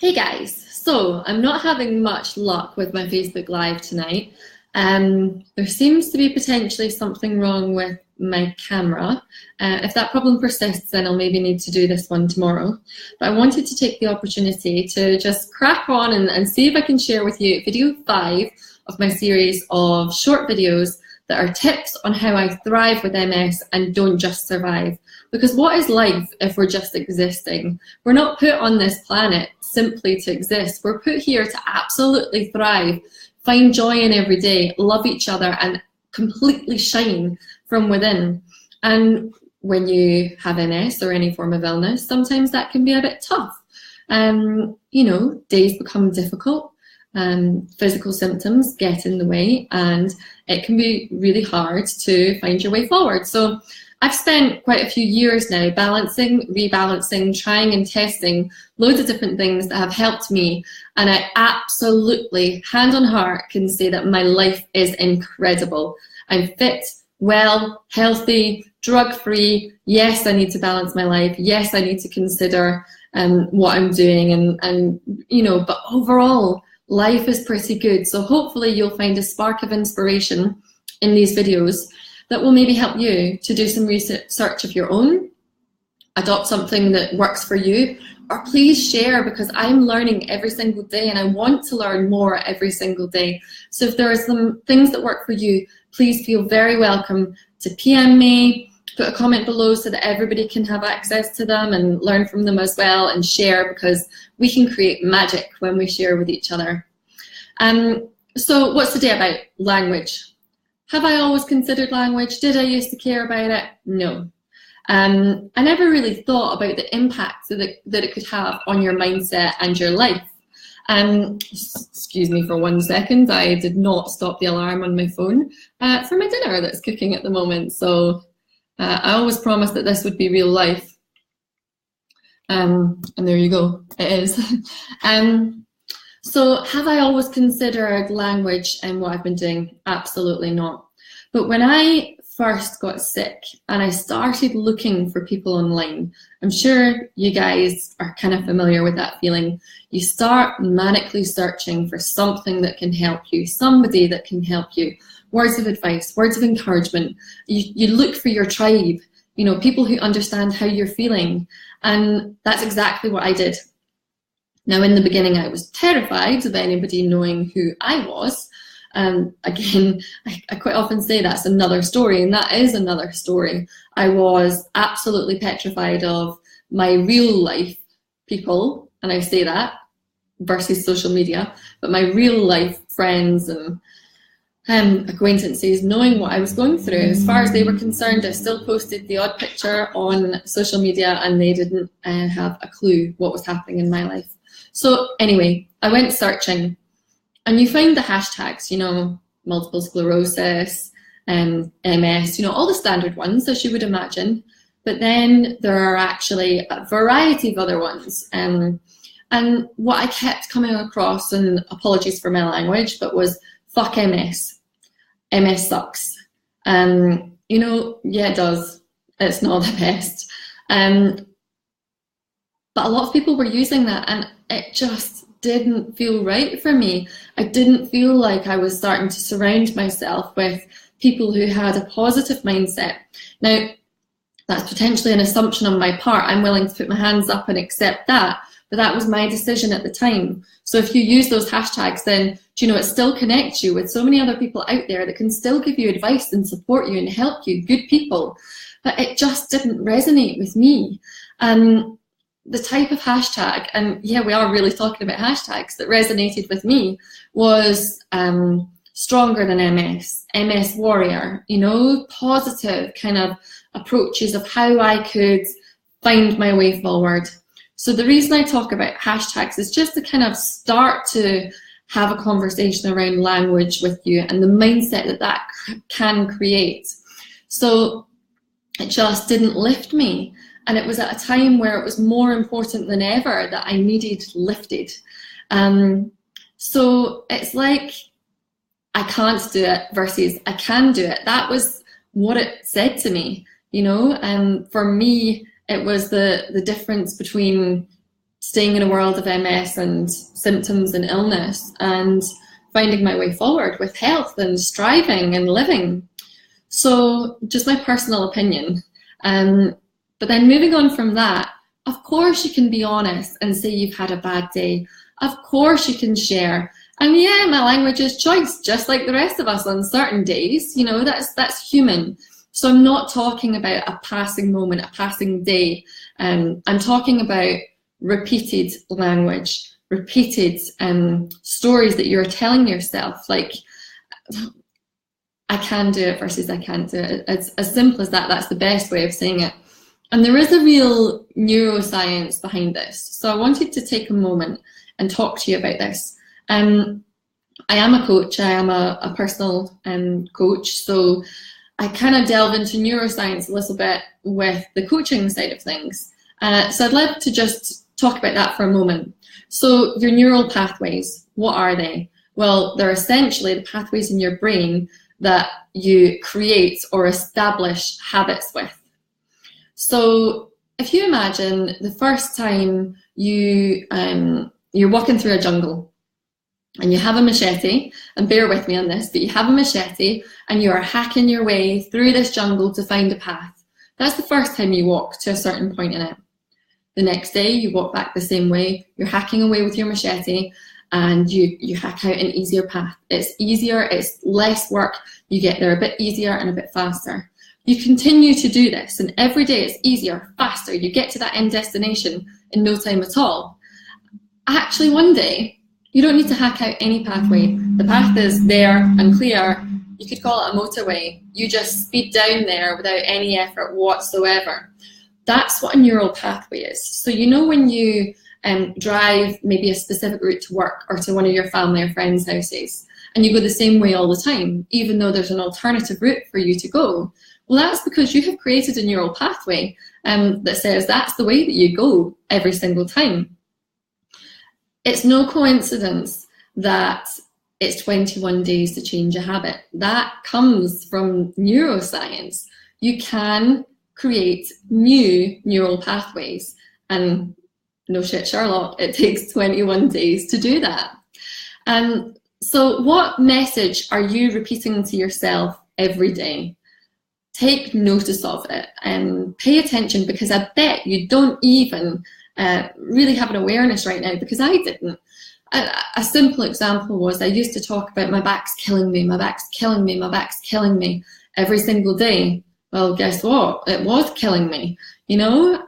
Hey guys, so I'm not having much luck with my Facebook Live tonight. There seems to be potentially something wrong with my camera. If that problem persists, then I'll maybe need to do this one tomorrow. But I wanted to take the opportunity to just crack on and see if I can share with you video 5 of my series of short videos that are tips on how I thrive with MS and don't just survive. Because what is life if we're just existing? We're not put on this planet simply to exist. We're put here to absolutely thrive, find joy in every day, love each other, and completely shine from within. And when you have MS or any form of illness, sometimes that can be a bit tough. Days become difficult. Physical symptoms get in the way, and it can be really hard to find your way forward. So I've spent quite a few years now balancing, rebalancing, trying and testing loads of different things that have helped me, and I absolutely, hand on heart, can say that my life is incredible. I'm fit, well, healthy, drug-free. Yes, I need to balance my life. Yes, I need to consider what I'm doing, but overall, life is pretty good. So hopefully you'll find a spark of inspiration in these videos that will maybe help you to do some research of your own, adopt something that works for you, or please share, because I'm learning every single day and I want to learn more every single day. So if there are some things that work for you, please feel very welcome to PM me, put a comment below so that everybody can have access to them and learn from them as well, and share, because we can create magic when we share with each other. So what's today about? Language. Have I always considered language? Did I used to care about it? No. I never really thought about the impact that it could have on your mindset and your life. Excuse me for 1 second. I did not stop the alarm on my phone for my dinner that's cooking at the moment. So I always promised that this would be real life. And there you go, it is. So have I always considered language and what I've been doing? Absolutely not. But when I first got sick and I started looking for people online, I'm sure you guys are kind of familiar with that feeling. You start manically searching for something that can help you, somebody that can help you. Words of advice, words of encouragement. You look for your tribe, people who understand how you're feeling. And that's exactly what I did. Now, in the beginning, I was terrified of anybody knowing who I was. Again, I quite often say that's another story, and that is another story. I was absolutely petrified of my real life people, and I say that versus social media, but my real life friends and acquaintances knowing what I was going through. As far as they were concerned, I still posted the odd picture on social media, and they didn't have a clue what was happening in my life. So anyway, I went searching, and you find the hashtags, multiple sclerosis, MS, all the standard ones, as you would imagine. But then there are actually a variety of other ones. And what I kept coming across, and apologies for my language, but was fuck MS. MS sucks. Yeah, it does. It's not the best. But a lot of people were using that, and it just didn't feel right for me. I didn't feel like I was starting to surround myself with people who had a positive mindset. Now, that's potentially an assumption on my part. I'm willing to put my hands up and accept that, but that was my decision at the time. So if you use those hashtags, then it still connects you with so many other people out there that can still give you advice and support you and help you, good people. But it just didn't resonate with me. The type of hashtag, and yeah, we are really talking about hashtags, that resonated with me was stronger than MS, MS warrior, positive kind of approaches of how I could find my way forward. So the reason I talk about hashtags is just to kind of start to have a conversation around language with you and the mindset that can create. So it just didn't lift me. And it was at a time where it was more important than ever that I needed lifted. So it's like, I can't do it versus I can do it. That was what it said to me, For me, it was the difference between staying in a world of MS and symptoms and illness, and finding my way forward with health and striving and living. So just my personal opinion. But then moving on from that, of course you can be honest and say you've had a bad day. Of course you can share. And yeah, my language is choice, just like the rest of us on certain days. You know, that's human. So I'm not talking about a passing moment, a passing day. I'm talking about repeated language, repeated stories that you're telling yourself, like, I can do it versus I can't do it. It's as simple as that. That's the best way of saying it. And there is a real neuroscience behind this. So I wanted to take a moment and talk to you about this. I am a coach. I am a personal coach. So I kind of delve into neuroscience a little bit with the coaching side of things. So I'd like to just talk about that for a moment. So your neural pathways, what are they? Well, they're essentially the pathways in your brain that you create or establish habits with. So if you imagine the first time you're walking through a jungle and you have a machete, and bear with me on this, but you have a machete and you are hacking your way through this jungle to find a path. That's the first time you walk to a certain point in it. The next day you walk back the same way, you're hacking away with your machete, and you hack out an easier path. It's easier, it's less work, you get there a bit easier and a bit faster. You continue to do this, and every day it's easier, faster, you get to that end destination in no time at all. Actually, one day, you don't need to hack out any pathway. The path is there and clear. You could call it a motorway. You just speed down there without any effort whatsoever. That's what a neural pathway is. So you know when you drive maybe a specific route to work or to one of your family or friends' houses, and you go the same way all the time, even though there's an alternative route for you to go. Well, that's because you have created a neural pathway that says that's the way that you go every single time. It's no coincidence that it's 21 days to change a habit. That comes from neuroscience. You can create new neural pathways, and no shit, Sherlock, it takes 21 days to do that. So what message are you repeating to yourself every day? Take notice of it and pay attention, because I bet you don't even really have an awareness right now, because I didn't. A simple example was I used to talk about my back's killing me, my back's killing me, my back's killing me every single day. Well, guess what? It was killing me, you know?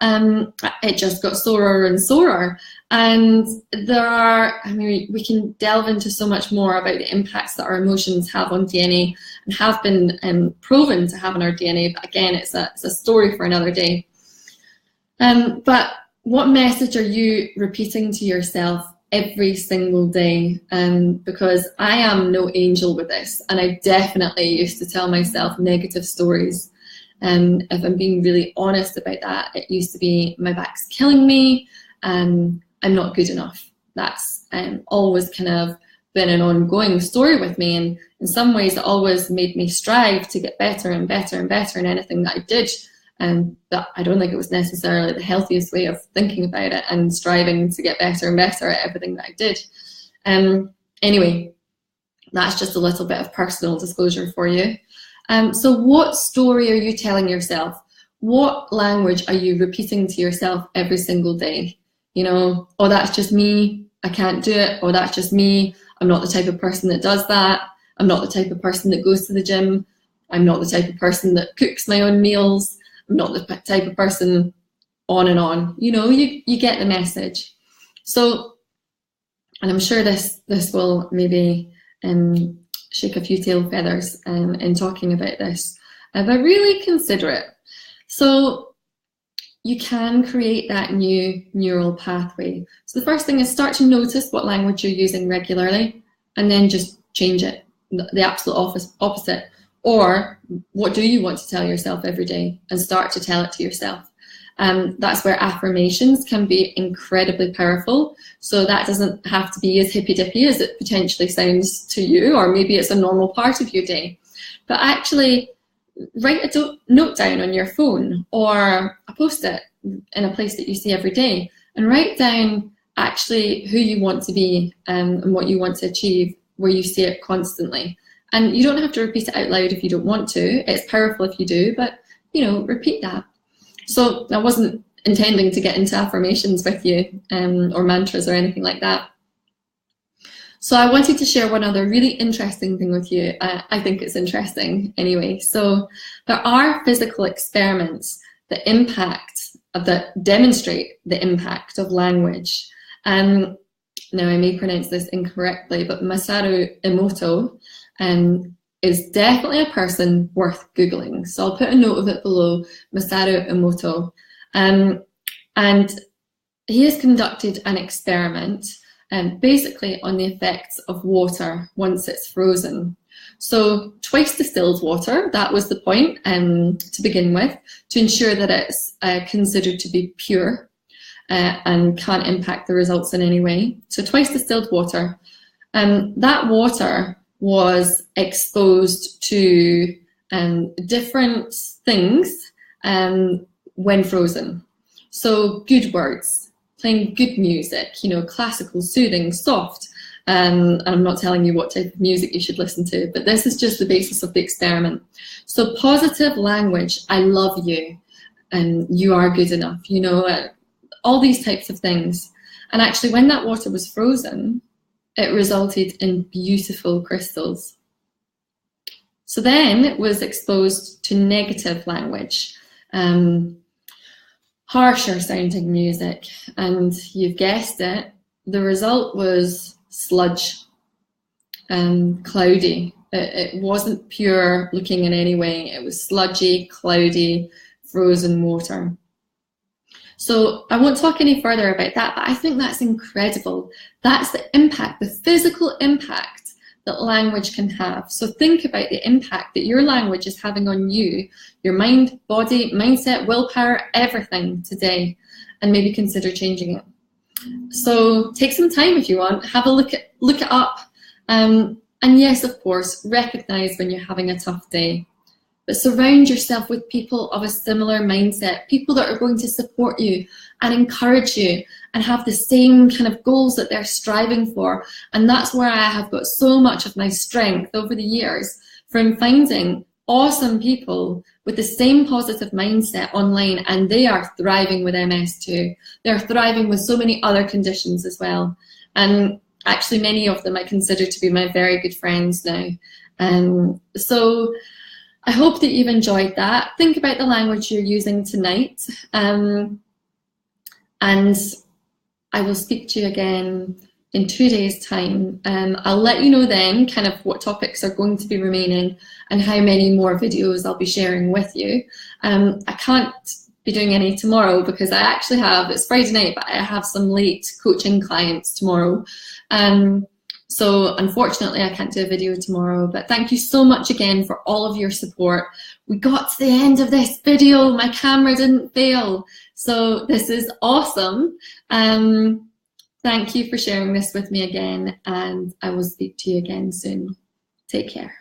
It just got sorer and sorer. And we can delve into so much more about the impacts that our emotions have on DNA and have been proven to have on our DNA. But again, it's a story for another day. But what message are you repeating to yourself every single day? Because I am no angel with this, and I definitely used to tell myself negative stories. If I'm being really honest about that, it used to be my back's killing me, I'm not good enough. That's always kind of been an ongoing story with me, and in some ways it always made me strive to get better and better and better in anything that I did. But I don't think it was necessarily the healthiest way of thinking about it and striving to get better and better at everything that I did. Anyway, that's just a little bit of personal disclosure for you. So what story are you telling yourself? What language are you repeating to yourself every single day? You know, oh, that's just me, I can't do it. Oh, that's just me, I'm not the type of person that does that. I'm not the type of person that goes to the gym. I'm not the type of person that cooks my own meals. I'm not the type of person, on and on. You know, you get the message. So, and I'm sure this will maybe shake a few tail feathers in talking about this, but really consider it. So you can create that new neural pathway. So the first thing is start to notice what language you're using regularly, and then just change it, the absolute opposite. Or what do you want to tell yourself every day, and start to tell it to yourself. That's where affirmations can be incredibly powerful. So that doesn't have to be as hippy-dippy as it potentially sounds to you, or maybe it's a normal part of your day. But actually write a note down on your phone or a post-it in a place that you see every day, and write down actually who you want to be and what you want to achieve, where you see it constantly. And you don't have to repeat it out loud if you don't want to. It's powerful if you do, but repeat that. So I wasn't intending to get into affirmations with you or mantras or anything like that. So I wanted to share one other really interesting thing with you. I think it's interesting anyway. So there are physical experiments that demonstrate the impact of language. Now I may pronounce this incorrectly, but Masaru Emoto is definitely a person worth Googling. So I'll put a note of it below, Masaru Emoto. And he has conducted an experiment basically on the effects of water once it's frozen. So twice distilled water, that was the point to begin with, to ensure that it's considered to be pure and can't impact the results in any way. So twice distilled water. That water was exposed to different things when frozen. So good words, playing good music, classical, soothing, soft. And I'm not telling you what type of music you should listen to, but this is just the basis of the experiment. So positive language, I love you, and you are good enough, all these types of things. And actually, when that water was frozen, it resulted in beautiful crystals. So then it was exposed to negative language, harsher sounding music, and you've guessed it, the result was sludge, cloudy. It wasn't pure looking in any way. It was sludgy, cloudy, frozen water. So I won't talk any further about that, but I think that's incredible. That's the impact, the physical impact that language can have. So think about the impact that your language is having on you, your mind, body, mindset, willpower, everything today, and maybe consider changing it. So take some time if you want, have a look it up. And yes, of course, recognize when you're having a tough day. But surround yourself with people of a similar mindset, people that are going to support you and encourage you and have the same kind of goals that they're striving for. And that's where I have got so much of my strength over the years, from finding awesome people with the same positive mindset online, and they are thriving with MS too. They're thriving with so many other conditions as well. And actually many of them I consider to be my very good friends now. So I hope that you've enjoyed that. Think about the language you're using tonight. And I will speak to you again in 2 days' time. I'll let you know then kind of what topics are going to be remaining and how many more videos I'll be sharing with you. I can't be doing any tomorrow because I actually have, it's Friday night, but I have some late coaching clients tomorrow. So unfortunately, I can't do a video tomorrow, but thank you so much again for all of your support. We got to the end of this video. My camera didn't fail. So this is awesome. Thank you for sharing this with me again, and I will speak to you again soon. Take care.